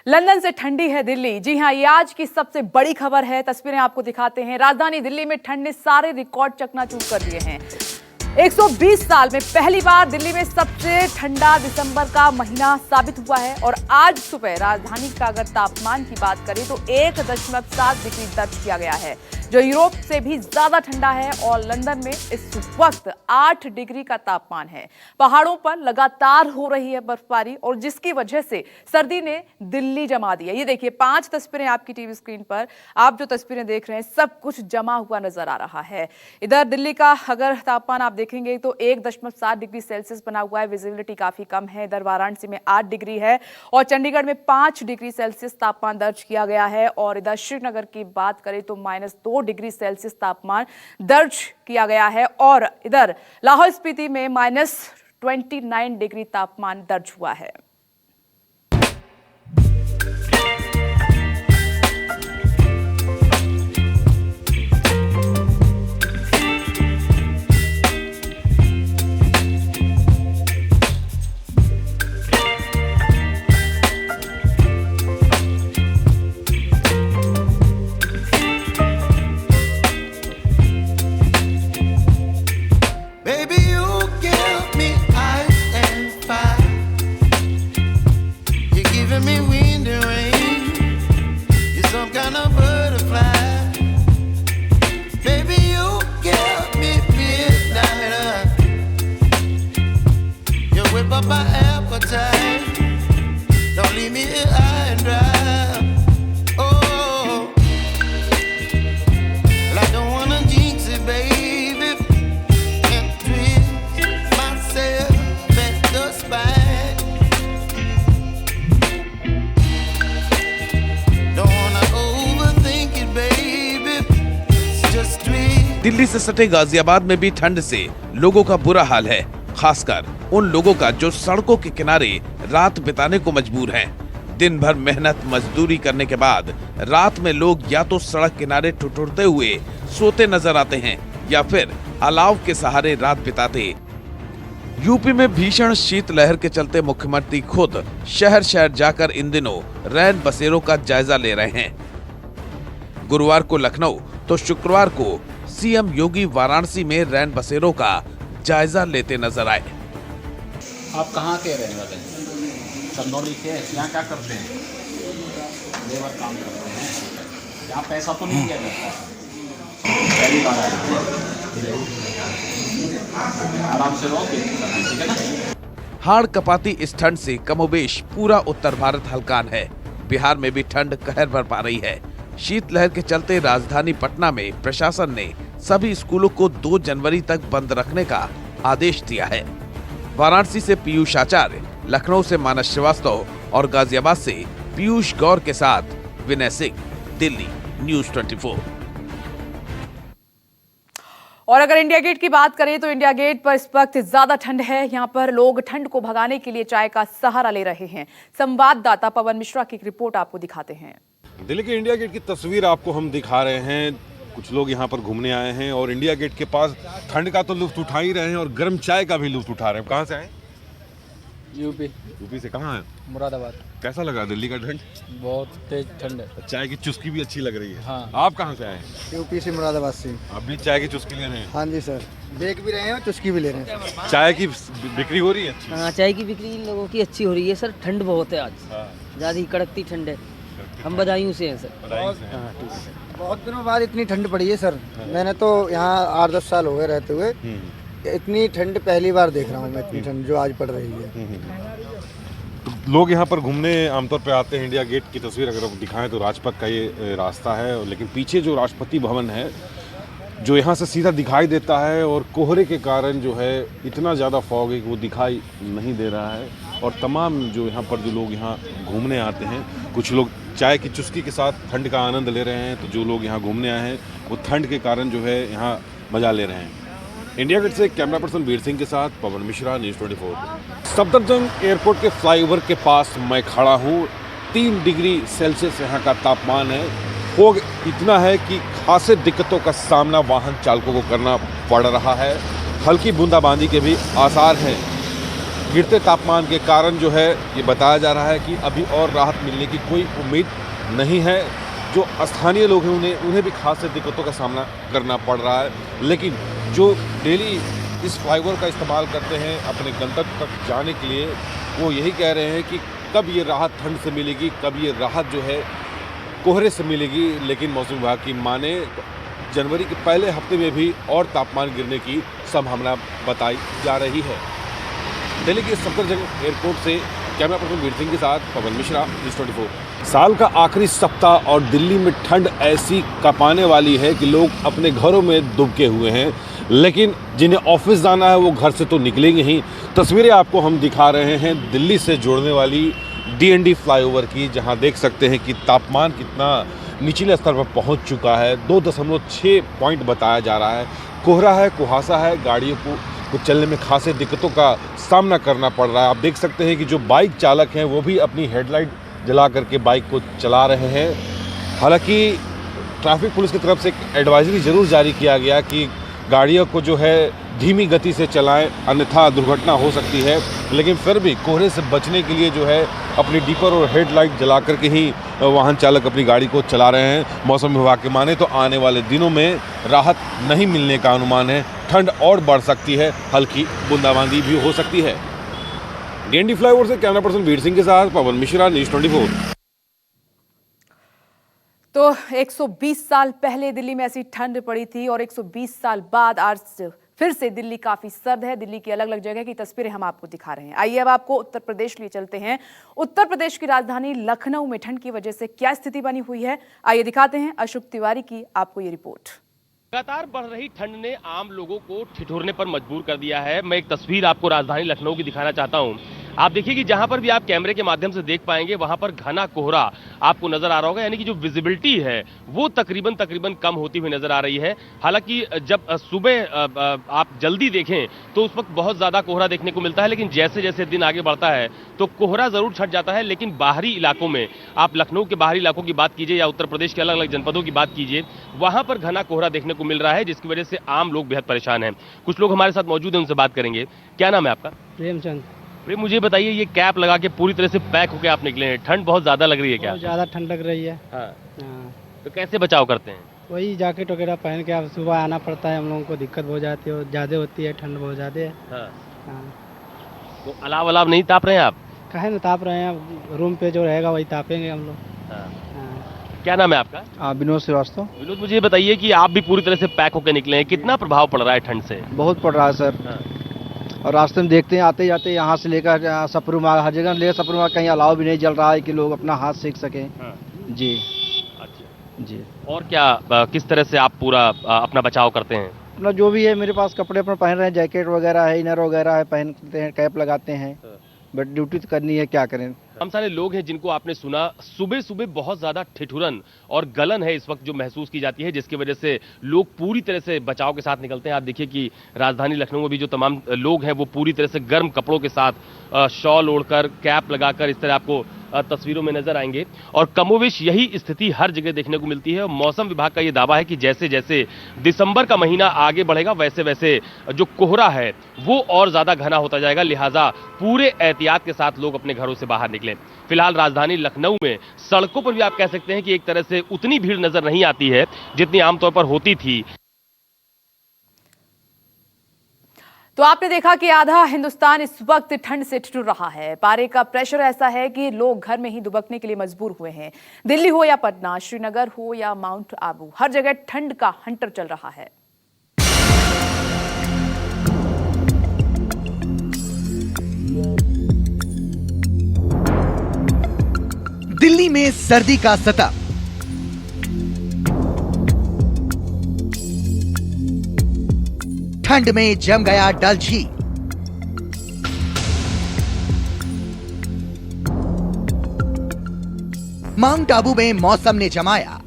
London से ठंडी है दिल्ली। जी हां, ये आज की सबसे बड़ी खबर है। तस्वीरें आपको दिखाते हैं। राजधानी दिल्ली में ठंड ने सारे रिकॉर्ड चकनाचूर कर दिए हैं। 120 साल में पहली बार दिल्ली में सबसे ठंडा दिसंबर का महीना साबित हुआ है। और आज सुबह राजधानी का अगर तापमान की बात करें तो 1.7 डिग्री दर्ज किया गया है, जो यूरोप से भी ज्यादा ठंडा है। और लंदन में इस वक्त 8 डिग्री का तापमान है। पहाड़ों पर लगातार हो रही है बर्फबारी और जिसकी वजह से सर्दी ने दिल्ली जमा दी है। ये देखिए 5 तस्वीरें आपकी टीवी स्क्रीन पर, आप जो तस्वीरें देख रहे हैं सब कुछ जमा हुआ नजर आ रहा है। इधर दिल्ली का अगर तापमान आप देखेंगे तो 1.7 डिग्री सेल्सियस बना हुआ है। विजिबिलिटी काफी कम है। इधर वाराणसी में 8 डिग्री है और चंडीगढ़ में 5 डिग्री सेल्सियस तापमान दर्ज किया गया है। और इधर श्रीनगर की बात करें तो -2 डिग्री सेल्सियस तापमान दर्ज किया गया है। और इधर लाहौल स्पीति में -29 डिग्री तापमान दर्ज हुआ है। दिल्ली से सटे गाजियाबाद में भी ठंड से लोगों का बुरा हाल है, खासकर उन लोगों का जो सड़कों के किनारे रात बिताने को मजबूर हैं। दिन भर मेहनत मजदूरी करने के बाद रात में लोग या तो सड़क किनारे ठिठुरते हुए सोते नजर आते हैं या फिर अलाव के सहारे रात बिताते। यूपी में भीषण शीतलहर के चलते मुख्यमंत्री खुद शहर शहर जाकर इन दिनों रैन बसेरों का जायजा ले रहे हैं। गुरुवार को लखनऊ तो शुक्रवार को सीएम योगी वाराणसी में रैन बसेरों का जायजा लेते नजर आए। आप कहाँ के रहने वाले हैं? चंदौली के। यहाँ क्या करते हैं? लेबर काम करते हैं। यहाँ पैसा तो नहीं दिया जाता। पहली बार आए, आराम से रहो, ठीक है ना। हाड़ कपाती इस ठंड से कमोबेश पूरा उत्तर भारत हलकान है। बिहार में भी ठंड कहर बरपा रही है। शीतलहर के चलते राजधानी पटना में प्रशासन ने सभी स्कूलों को 2 जनवरी तक बंद रखने का आदेश दिया है। वाराणसी से पीयूष आचार्य, लखनऊ से मानस श्रीवास्तव और गाजियाबाद से पीयूष गौर के साथ विनय सिंह, दिल्ली न्यूज़ 24। और अगर इंडिया गेट की बात करें तो इंडिया गेट पर इस वक्त ज्यादा ठंड है। यहाँ पर लोग ठंड को भगाने के लिए चाय का सहारा ले रहे हैं। संवाददाता पवन मिश्रा की एक रिपोर्ट आपको दिखाते हैं। दिल्ली के इंडिया गेट की तस्वीर आपको हम दिखा रहे हैं। कुछ लोग यहाँ पर घूमने आए हैं और इंडिया गेट के पास ठंड का तो लुत्फ उठा ही रहे हैं और गर्म चाय का भी लुत्फ उठा रहे हैं। कहाँ से आए? यूपी से। कहाँ है? मुरादाबाद। कैसा लगा दिल्ली का ठंड? बहुत तेज ठंड है। चाय की चुस्की भी अच्छी लग रही है। हाँ। आप कहाँ से आए हैं? यूपी से, मुरादाबाद से। आप भी चाय की चुस्की ले रहे हैं? हाँ जी सर, देख भी रहे हैं और चुस्की भी ले रहे हैं। चाय की बिक्री हो रही है अच्छी? हाँ, चाय की बिक्री इन लोगों की अच्छी हो रही है सर। ठंड बहुत है आज, ज़्यादा ही कड़कती ठंड है। हम बदायूं से हैं सर। हाँ ठीक है। बहुत दिनों बाद इतनी ठंड पड़ी है सर। मैंने तो यहाँ 8-10 साल हो गए रहते हुए, इतनी ठंड पहली बार देख रहा हूँ मैं। इतनी ठंड जो आज पड़ रही है। तो लोग यहाँ पर घूमने आमतौर पे आते हैं। इंडिया गेट की तस्वीर अगर आप दिखाएं तो राजपथ का ये रास्ता है, लेकिन पीछे जो राष्ट्रपति भवन है जो यहाँ से सीधा दिखाई देता है और कोहरे के कारण जो है इतना ज़्यादा फॉग है कि वो दिखाई नहीं दे रहा है। और तमाम जो यहाँ पर जो लोग यहाँ घूमने आते हैं, कुछ लोग चाय की चुस्की के साथ ठंड का आनंद ले रहे हैं, तो जो लोग यहाँ घूमने आए हैं वो ठंड के कारण जो है यहाँ मज़ा ले रहे हैं। इंडिया गेट से कैमरा पर्सन वीर सिंह के साथ पवन मिश्रा, न्यूज़ 24। सफदरजंग एयरपोर्ट के फ्लाईओवर के पास मैं खड़ा हूँ। 3 डिग्री सेल्सियस यहाँ का तापमान है। फोग इतना है कि खासे दिक्कतों का सामना वाहन चालकों को करना पड़ रहा है। हल्की बूंदाबांदी के भी आसार हैं। गिरते तापमान के कारण जो है ये बताया जा रहा है कि अभी और राहत मिलने की कोई उम्मीद नहीं है। जो स्थानीय लोग हैं उन्हें भी खास से दिक्कतों का सामना करना पड़ रहा है, लेकिन जो डेली इस फ्लाईओवर का इस्तेमाल करते हैं अपने गंतव्य तक जाने के लिए, वो यही कह रहे हैं कि कब ये राहत ठंड से मिलेगी, कब ये राहत जो है कोहरे से मिलेगी। लेकिन मौसम विभाग की माने जनवरी के पहले हफ्ते में भी और तापमान गिरने की संभावना बताई जा रही है। दिल्ली के सफदरजंग एयरपोर्ट से कैमरा पर्सन वीर सिंह के साथ पवन मिश्रा, न्यूज़ 24। साल का आखिरी सप्ताह और दिल्ली में ठंड ऐसी कपाने वाली है कि लोग अपने घरों में दुबके हुए हैं, लेकिन जिन्हें ऑफिस जाना है वो घर से तो निकलेंगे ही। तस्वीरें आपको हम दिखा रहे हैं दिल्ली से जोड़ने वाली DND फ्लाईओवर की, जहां देख सकते हैं कि तापमान कितना निचले स्तर पर पहुंच चुका है। 2.6 पॉइंट बताया जा रहा है। कोहरा है, कुहासा है, गाड़ियों को चलने में खासे दिक्कतों का सामना करना पड़ रहा है। आप देख सकते हैं कि जो बाइक चालक हैं वो भी अपनी हेडलाइट जला करके बाइक को चला रहे हैं। हालांकि ट्रैफिक पुलिस की तरफ से एक एडवाइजरी ज़रूर जारी किया गया कि गाड़ियों को जो है धीमी गति से चलाएं, अन्यथा दुर्घटना हो सकती है। लेकिन फिर भी कोहरे से बचने के लिए जो है अपनी डीपर और हेडलाइट जला करके ही वाहन चालक अपनी गाड़ी को चला रहे हैं। मौसम विभाग के माने तो आने वाले दिनों में राहत नहीं मिलने का अनुमान है। ठंड और बढ़ सकती है, हल्की बूंदाबांदी भी हो सकती है। DND फ्लाईओवर से कैमरा पर्सन वीर सिंह के साथ पवन मिश्रा, न्यूज़ 24। तो 120 साल पहले दिल्ली में ऐसी ठंड पड़ी थी और 120 साल बाद आज फिर से दिल्ली काफी सर्द है। दिल्ली की अलग अलग जगह की तस्वीरें हम आपको दिखा रहे हैं। आइए अब आपको उत्तर प्रदेश लिए चलते हैं। उत्तर प्रदेश की राजधानी लखनऊ में ठंड की वजह से क्या स्थिति बनी हुई है, आइए दिखाते हैं अशोक तिवारी की आपको ये रिपोर्ट। लगातार बढ़ रही ठंड ने आम लोगों को ठिठुरने पर मजबूर कर दिया है। मैं एक तस्वीर आपको राजधानी लखनऊ की दिखाना चाहता हूं। आप देखिए कि जहां पर भी आप कैमरे के माध्यम से देख पाएंगे वहां पर घना कोहरा आपको नजर आ रहा होगा, यानी कि जो विजिबिलिटी है वो तकरीबन कम होती हुई नजर आ रही है। हालांकि जब सुबह आप जल्दी देखें तो उस वक्त बहुत ज्यादा कोहरा देखने को मिलता है, लेकिन जैसे जैसे दिन आगे बढ़ता है तो कोहरा जरूर छट जाता है। लेकिन बाहरी इलाकों में, आप लखनऊ के बाहरी इलाकों की बात कीजिए या उत्तर प्रदेश के अलग अलग जनपदों की बात कीजिए, वहां पर घना कोहरा देखने को मिल रहा है, जिसकी वजह से आम लोग बेहद परेशान हैं। कुछ लोग हमारे साथ मौजूद हैं, उनसे बात करेंगे। क्या नाम है आपका? प्रेमचंद। प्रेम, मुझे बताइए, ये कैप लगा के पूरी तरह से पैक होकर आप निकले हैं, ठंड बहुत ज्यादा लग रही है क्या? बहुत ज़्यादा ठंड लग रही है। हाँ। हाँ। तो कैसे बचाव करते हैं? वही जैकेट वगैरह पहन के अब सुबह आना पड़ता है, हम लोगों को दिक्कत बहुत जाती है, ज़्यादा होती है, ठंड बहुत ज़्यादा है। हाँ। हाँ। तो अलाव नहीं ताप रहे हैं आप? काहे न ताप रहे हैं, रूम पे जो रहेगा वही तापेंगे हम लोग। हाँ। हाँ। क्या नाम है आपका? विनोद श्रीवास्तव। विनोद, मुझे बताइए कि आप भी पूरी तरह से पैक होकर निकले हैं, कितना प्रभाव पड़ रहा है ठंड से? बहुत पड़ रहा है सर। हाँ। और रास्ते में देखते हैं आते जाते यहाँ से लेकर सपरूमा, हर जगह ले सपरूमा, कहीं अलाव भी नहीं जल रहा है कि लोग अपना हाथ सेक सकें। हाँ। जी अच्छा जी। और क्या किस तरह से आप पूरा अपना बचाव करते हैं? अपना जो भी है मेरे पास कपड़े अपना पहन रहे हैं, जैकेट वगैरह है, इनर वगैरह है, पहनते हैं, कैप लगाते हैं। बट ड्यूटी तो करनी है, क्या करें। हम सारे लोग हैं जिनको आपने सुना, सुबह सुबह बहुत ज्यादा ठिठुरन और गलन है इस वक्त जो महसूस की जाती है, जिसकी वजह से लोग पूरी तरह से बचाव के साथ निकलते हैं। आप देखिए कि राजधानी लखनऊ में भी जो तमाम लोग हैं वो पूरी तरह से गर्म कपड़ों के साथ शॉल ओढ़कर, कैप लगाकर इस तरह आपको तस्वीरों में नजर आएंगे। और कमोवेश यही स्थिति हर जगह देखने को मिलती है। और मौसम विभाग का ये दावा है कि जैसे जैसे दिसंबर का महीना आगे बढ़ेगा वैसे वैसे जो कोहरा है वो और ज्यादा घना होता जाएगा, लिहाजा पूरे एहतियात के साथ लोग अपने घरों से बाहर निकलें। फिलहाल राजधानी लखनऊ में सड़कों पर भी आप कह सकते हैं कि एक तरह से उतनी भीड़ नजर नहीं आती है जितनी आमतौर पर होती थी। तो आपने देखा कि आधा हिंदुस्तान इस वक्त ठंड से ठिठुर रहा है। पारे का प्रेशर ऐसा है कि लोग घर में ही दुबकने के लिए मजबूर हुए हैं। दिल्ली हो या पटना, श्रीनगर हो या माउंट आबू, हर जगह ठंड का हंटर चल रहा है। दिल्ली में सर्दी का सता, ठंड में जम गया डल झील। माउंट आबू में मौसम ने जमाया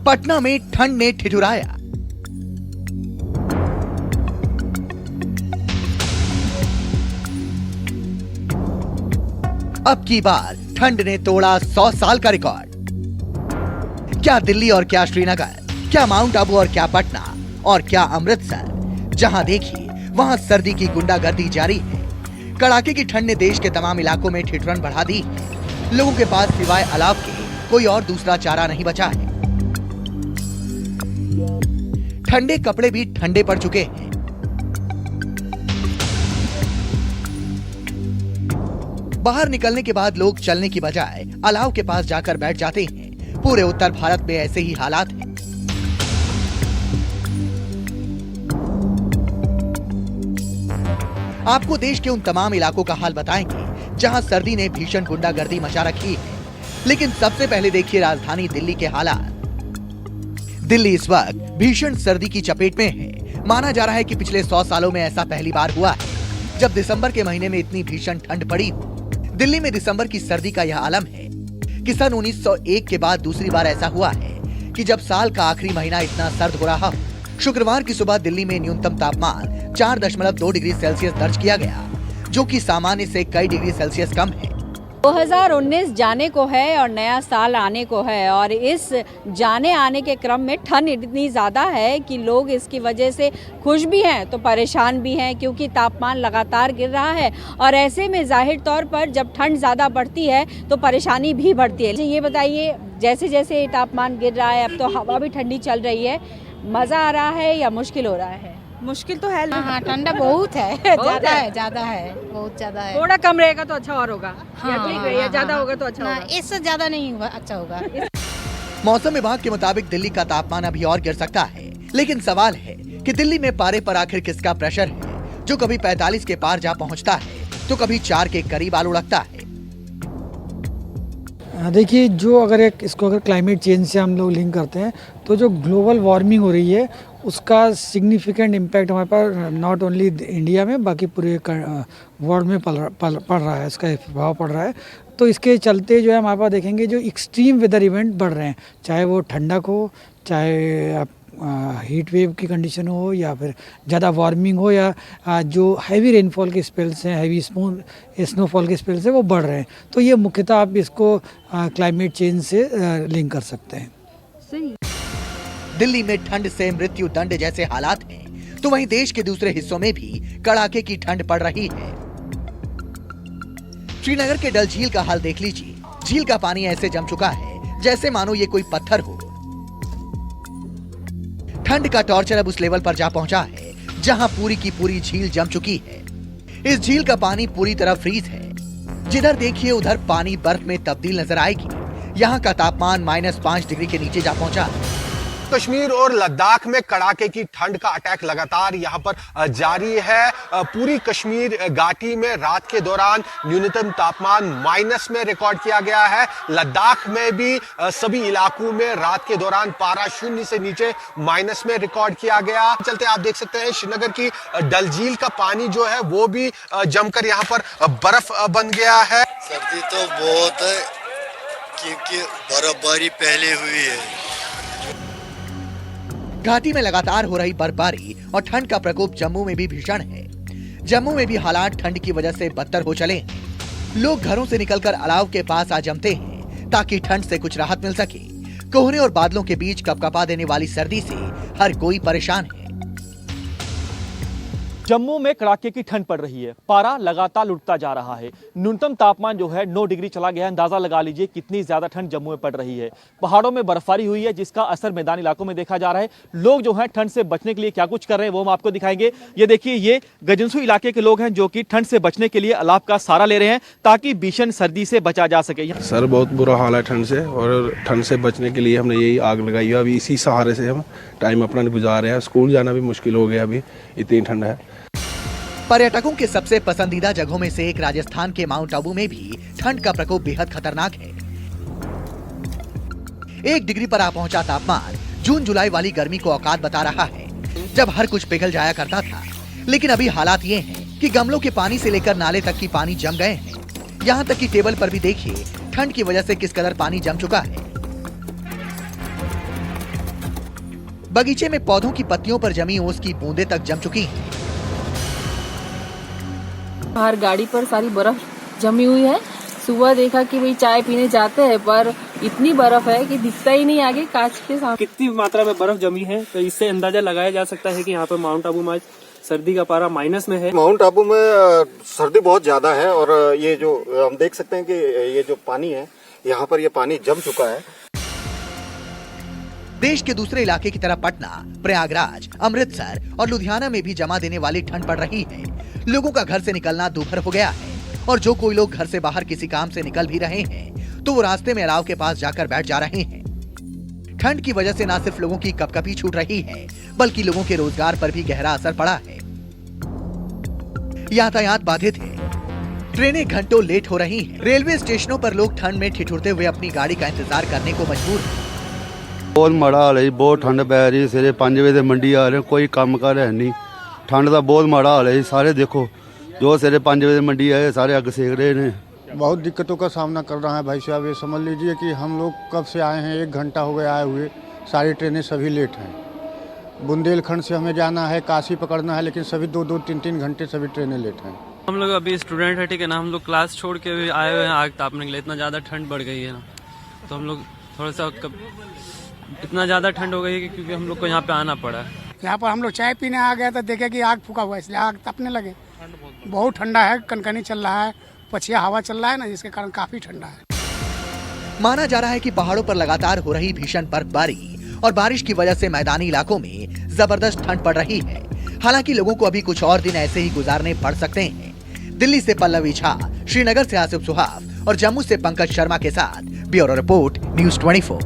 पटना में ठंड ने ठिठुराया। अब की बार ठंड ने तोड़ा 100 साल का रिकॉर्ड। क्या दिल्ली और क्या श्रीनगर क्या माउंट आबू और क्या पटना और क्या अमृतसर, जहां देखिए वहां सर्दी की गुंडागर्दी जारी है। कड़ाके की ठंड ने देश के तमाम इलाकों में ठिठुरन बढ़ा दी है। लोगों के पास सिवाय अलाव के कोई और दूसरा चारा नहीं बचा है। ठंडे कपड़े भी ठंडे पड़ चुके हैं। बाहर निकलने के बाद लोग चलने की बजाय अलाव के पास जाकर बैठ जाते हैं। पूरे उत्तर भारत में ऐसे ही हालात हैं। आपको देश के उन तमाम इलाकों का हाल बताएंगे जहां सर्दी ने भीषण गुंडागर्दी मचा रखी है। लेकिन सबसे पहले देखिए राजधानी दिल्ली के हालात। दिल्ली इस वक्त भीषण सर्दी की चपेट में है। माना जा रहा है कि पिछले 100 सालों में ऐसा पहली बार हुआ है जब दिसंबर के महीने में इतनी भीषण ठंड पड़ी। दिल्ली में दिसंबर की सर्दी का यह आलम है कि सन 1901 के बाद दूसरी बार ऐसा हुआ है कि जब साल का आखिरी महीना इतना सर्द हो रहा हो। शुक्रवार की सुबह दिल्ली में न्यूनतम तापमान 4.2 डिग्री सेल्सियस दर्ज किया गया, जो कि सामान्य से कई डिग्री सेल्सियस कम है। 2019 जाने को है और नया साल आने को है, और इस जाने आने के क्रम में ठंड इतनी ज़्यादा है कि लोग इसकी वजह से खुश भी हैं तो परेशान भी हैं, क्योंकि तापमान लगातार गिर रहा है। और ऐसे में जाहिर तौर पर जब ठंड ज़्यादा बढ़ती है तो परेशानी भी बढ़ती है। ये बताइए, जैसे जैसे तापमान गिर रहा है, अब तो हवा भी ठंडी चल रही है, मज़ा आ रहा है या मुश्किल हो रहा है? मुश्किल तो है। हाँ, ठंडा बहुत है, ज़्यादा है, बहुत ज़्यादा है। थोड़ा कम रहेगा तो अच्छा और होगा। हाँ, ठीक है, या ज़्यादा होगा तो अच्छा होगा। इससे ज़्यादा नहीं होगा, अच्छा होगा। मौसम विभाग के मुताबिक दिल्ली का तापमान अभी और गिर सकता है, लेकिन सवाल है कि दिल्ली में पारे पर आखिर किसका प्रेशर है, जो कभी 45 के पार जा पहुंचता है तो कभी 4 के करीब आ लुढ़कता है। देखिए, इसको अगर क्लाइमेट चेंज से हम लोग लिंक करते हैं तो जो ग्लोबल वार्मिंग हो रही है उसका सिग्निफिकेंट इम्पैक्ट हमारे पास नॉट ओनली इंडिया में बाकी पूरे वर्ल्ड में पड़ रहा है, इसका प्रभाव पड़ रहा है। तो इसके चलते जो है हमारे पास देखेंगे जो एक्सट्रीम वेदर इवेंट बढ़ रहे हैं, चाहे वो ठंडक हो, चाहे हीट वेव की कंडीशन हो, या फिर ज़्यादा वार्मिंग हो, या जो हैवी रेनफॉल के स्पेल्स हैं, हैवी स्नोफॉल के स्पेल्स हैं, वो बढ़ रहे हैं। तो ये मुख्यतः आप इसको क्लाइमेट चेंज से लिंक कर सकते हैं। सही। दिल्ली में ठंड से मृत्यु दंड जैसे हालात हैं, तो वहीं देश के दूसरे हिस्सों में भी कड़ाके की ठंड पड़ रही है। श्रीनगर के डल झील का हाल देख लीजिए। झील का पानी ऐसे जम चुका है जैसे मानो ये कोई पत्थर हो। ठंड का टॉर्चर अब उस लेवल पर जा पहुंचा है जहां पूरी की पूरी झील जम चुकी है। इस झील का पानी पूरी तरह फ्रीज है। जिधर देखिए उधर पानी बर्फ में तब्दील नजर आएगी। यहाँ का तापमान -5 डिग्री के नीचे जा पहुंचा है। कश्मीर और लद्दाख में कड़ाके की ठंड का अटैक लगातार यहां पर जारी है। पूरी कश्मीर घाटी में रात के दौरान न्यूनतम तापमान माइनस में रिकॉर्ड किया गया है। लद्दाख में भी सभी इलाकों में रात के दौरान पारा 0 से नीचे माइनस में रिकॉर्ड किया गया। चलते आप देख सकते हैं श्रीनगर की डल झील का पानी जो है वो भी जमकर यहां पर बर्फ बन गया है। सर्दी तो बहुत है क्योंकि बर्फबारी पहले हुई है। घाटी में लगातार हो रही बर्फबारी और ठंड का प्रकोप जम्मू में भी भीषण है। जम्मू में भी हालात ठंड की वजह से बदतर हो चले हैं। लोग घरों से निकलकर अलाव के पास आ जमते हैं ताकि ठंड से कुछ राहत मिल सके। कोहरे और बादलों के बीच कपकपा देने वाली सर्दी से हर कोई परेशान है। जम्मू में कड़ाके की ठंड पड़ रही है, पारा लगातार लुढ़कता जा रहा है। न्यूनतम तापमान जो है 9 डिग्री चला गया है। अंदाजा लगा लीजिए कितनी ज्यादा ठंड जम्मू में पड़ रही है। पहाड़ों में बर्फबारी हुई है जिसका असर मैदानी इलाकों में देखा जा रहा है। लोग जो है ठंड से बचने के लिए क्या कुछ कर रहे हैं वो हम आपको दिखाएंगे। ये देखिए, ये गजनसू इलाके के लोग हैं जो कि ठंड से बचने के लिए अलाव का सहारा ले रहे हैं ताकि भीषण सर्दी से बचा जा सके। सर बहुत बुरा हाल है ठंड से, और ठंड से बचने के लिए हमने यही आग लगाई है। अभी इसी सहारे से हम टाइम अपना गुजार रहे हैं। स्कूल जाना भी मुश्किल हो गया, अभी इतनी ठंड है। पर्यटकों के सबसे पसंदीदा जगहों में से एक राजस्थान के माउंट आबू में भी ठंड का प्रकोप बेहद खतरनाक है। 1 डिग्री पर आ पहुंचा तापमान जून जुलाई वाली गर्मी को औकात बता रहा है, जब हर कुछ पिघल जाया करता था। लेकिन अभी हालात ये हैं कि गमलों के पानी से लेकर नाले तक की पानी जम गए हैं। यहाँ तक कि टेबल पर भी देखिए ठंड की वजह से किस कदर पानी जम चुका है। बगीचे में पौधों की पत्तियों पर जमी ओस की बूंदें तक जम चुकी हैं। बाहर गाड़ी पर सारी बर्फ जमी हुई है। सुबह देखा कि भाई चाय पीने जाते हैं पर इतनी बर्फ है कि दिखता ही नहीं आगे कांच के सामने। कितनी मात्रा में बर्फ जमी है तो इससे अंदाजा लगाया जा सकता है कि यहाँ पर माउंट आबू में सर्दी का पारा माइनस में है। माउंट आबू में सर्दी बहुत ज्यादा है और ये जो हम देख सकते हैं कि ये जो पानी है यहाँ पर ये पानी जम चुका है। देश के दूसरे इलाके की तरह पटना, प्रयागराज, अमृतसर और लुधियाना में भी जमा देने वाली ठंड पड़ रही है। लोगों का घर से निकलना दूभर हो गया है और जो कोई लोग घर से बाहर किसी काम से निकल भी रहे हैं तो वो रास्ते में अलाव के पास जाकर बैठ जा रहे हैं। ठंड की वजह से न सिर्फ लोगों की कपकपी छूट रही है बल्कि लोगों के रोजगार पर भी गहरा असर पड़ा है। यातायात बाधित है, ट्रेनें घंटों लेट हो रही हैं। रेलवे स्टेशनों पर लोग ठंड में ठिठुरते हुए अपनी गाड़ी का इंतजार करने को मजबूर हैं। बहुत माड़ा हाल है, बहुत ठंड पै रही। सवेरे 5 बजे मंडी आ रहे, कोई काम कर है नहीं। ठंड का बहुत माड़ा हाल है। सारे देखो जो सवेरे 5 बजे मंडी आए सारे अग सेक रहे हैं। बहुत दिक्कतों का सामना कर रहा है भाई साहब। ये समझ लीजिए कि हम लोग कब से आए हैं, 1 घंटा हो गया आए हुए, सारी ट्रेनें सभी लेट हैं। बुंदेलखंड से हमें जाना है, काशी पकड़ना है, लेकिन सभी 2-2, 3-3 घंटे सभी ट्रेनें लेट हैं। हम लोग अभी स्टूडेंट है, ठीक है ना, हम लोग क्लास छोड़ के भी आए हुए हैं आग तापने के लिए। इतना ज़्यादा ठंड बढ़ गई है ना, तो हम लोग थोड़ा सा इतना ज़्यादा ठंड हो गई है क्योंकि हम लोग को यहाँ पे आना पड़ा है। यहाँ पर हम लोग चाय पीने आ गए तो देखे कि आग फूका हुआ है, इसलिए आग तपने लगे। बहुत ठंडा है, कनकनी चल रहा है, पछिया हवा चल रहा है ना, जिसके कारण काफी ठंडा है। माना जा रहा है कि पहाड़ों पर लगातार हो रही भीषण बर्फबारी और बारिश की वजह से मैदानी इलाकों में जबरदस्त ठंड पड़ रही है। हालांकि लोगों को अभी कुछ और दिन ऐसे ही गुजारने पड़ सकते हैं। दिल्ली से पल्लवी झा, श्रीनगर से आसिफ सुहाफ और जम्मू से पंकज शर्मा के साथ ब्यूरो रिपोर्ट, न्यूज़ 24।